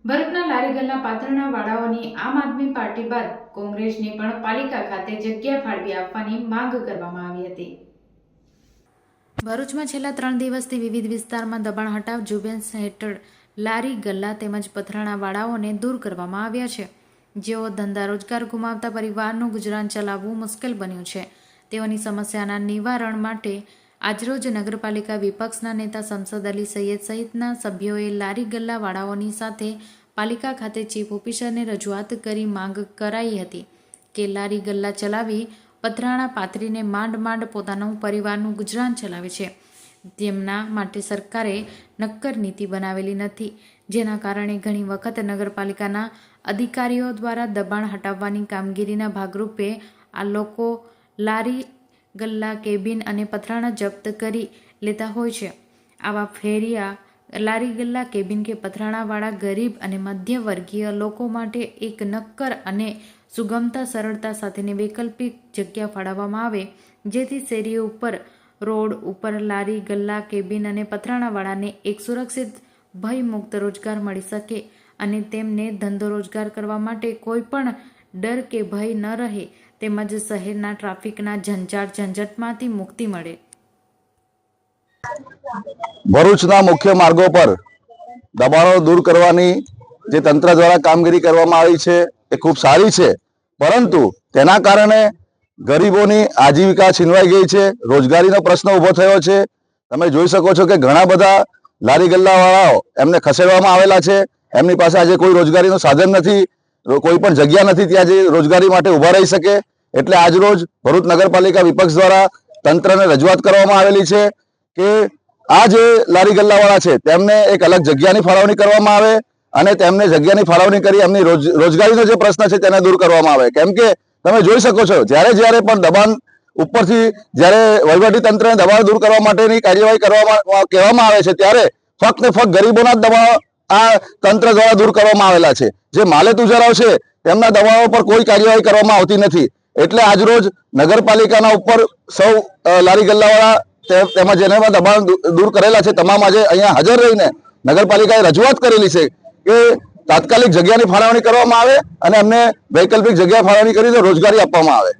ભરૂચના લારીગલ્લા પાથરણા વાળાઓની આમ આદમી પાર્ટી બાદ કોંગ્રેસની પણ પાલિકા ખાતે જગ્યા ફાળવી આપવાની માંગ કરવામાં આવી હતી। ભરૂચમાં છેલ્લા 3 દિવસથી વિવિધ વિસ્તારમાં દબાણ હટાવ ઝુંબેશ હેઠળ લારી ગલ્લા તેમજ પથરાણા વાળાઓને દૂર કરવામાં આવ્યા છે, જેઓ ધંધા રોજગાર ગુમાવતા પરિવારનું ગુજરાન ચલાવવું મુશ્કેલ બન્યું છે। તેઓની સમસ્યાના નિવારણ માટે આજરોજ નગરપાલિકા વિપક્ષના નેતા શમસદ અલી સૈયદ સહિતના સભ્યોએ લારી ગલ્લા વાળાઓની સાથે પાલિકા ખાતે ચીફ ઓફિસરને રજૂઆત કરી માંગ કરાઈ હતી કે લારી ગલ્લા ચલાવી પથરાણા પાથરીને માંડ પોતાનું પરિવારનું ગુજરાન ચલાવે છે, તેમના માટે સરકારે નક્કર નીતિ બનાવેલી નથી, જેના કારણે ઘણી વખત નગરપાલિકાના અધિકારીઓ દ્વારા દબાણ હટાવવાની કામગીરીના ભાગરૂપે આ લોકો લારી ગલ્લા કેબિન અને પથરાણા જપ્ત કરી લેતા હોય છે। આવા ફેરિયા લારી ગલ્લા કેબિન કે પથરાણાવાળા ગરીબ અને મધ્યવર્ગીય લોકો માટે એક નક્કર અને સુગમતા સરળતા સાથેની વૈકલ્પિક જગ્યા ફાળવવામાં આવે, જેથી શેરીઓ ઉપર રોડ ઉપર લારી ગલ્લા કેબિન અને પથરાણાવાળાને એક સુરક્ષિત ભયમુક્ત રોજગાર મળી શકે અને તેમને ધંધો રોજગાર કરવા માટે કોઈ પણ ડર કે ભય ન રહે, તેમજ શહેરના ટ્રાફિકના ઝંઝટમાંથી મુક્તિ મળે। ભરૂચના મુખ્ય માર્ગો પર દબાણો દૂર કરવાની જે તંત્ર દ્વારા કામગીરી કરવામાં આવી છે એ ખૂબ સારી છે, પરંતુ તેના કારણે ગરીબોની આજીવિકા છીનવાઈ ગઈ છે, રોજગારીનો પ્રશ્ન ઊભો થયો છે। તમે જોઈ શકો છો કે ઘણા બધા લારી ગલ્લાવાળાઓ એમને ખસેડવામાં આવેલા છે, એમની પાસે આજે કોઈ રોજગારીનું સાધન નથી, કોઈ પણ જગ્યા નથી ત્યાં જે રોજગારી માટે ઊભા રહી શકે। એટલે આજરોજ ભરૂચ નગરપાલિકા વિપક્ષ દ્વારા તંત્રને રજૂઆત કરવામાં આવેલી છે કે આ જે લારી ગલ્લાવાળા છે તેમને એક અલગ જગ્યાની ફાળવણી કરવામાં આવે અને તેમને જગ્યાની ફાળવણી કરી એમની રોજગારીનો જે પ્રશ્ન છે તેને દૂર કરવામાં આવે। કેમ કે તમે જોઈ શકો છો જ્યારે પણ દબાણ ઉપરથી જ્યારે વહીવટી તંત્રને દબાણ દૂર કરવા માટેની કાર્યવાહી કહેવામાં આવે છે, ત્યારે ફક્ત ને ફક્ત ગરીબોના જ દબાણો આ તંત્ર દ્વારા દૂર કરવામાં આવેલા છે। જે માલે તુજારાઓ છે તેમના દબાણો પર કોઈ કાર્યવાહી કરવામાં આવતી નથી। એટલે આજરોજ નગરપાલિકાના ઉપર સૌ લારી ગલ્લાવાળા તેમજ જેને દબાણ દૂર કરેલા છે તમામ આજે અહીંયા હાજર રહીને નગરપાલિકાએ રજૂઆત કરેલી છે કે તાત્કાલિક જગ્યાની ફાળવણી કરવામાં આવે અને અમને વૈકલ્પિક જગ્યા ફાળવણી કરીને રોજગારી આપવામાં આવે।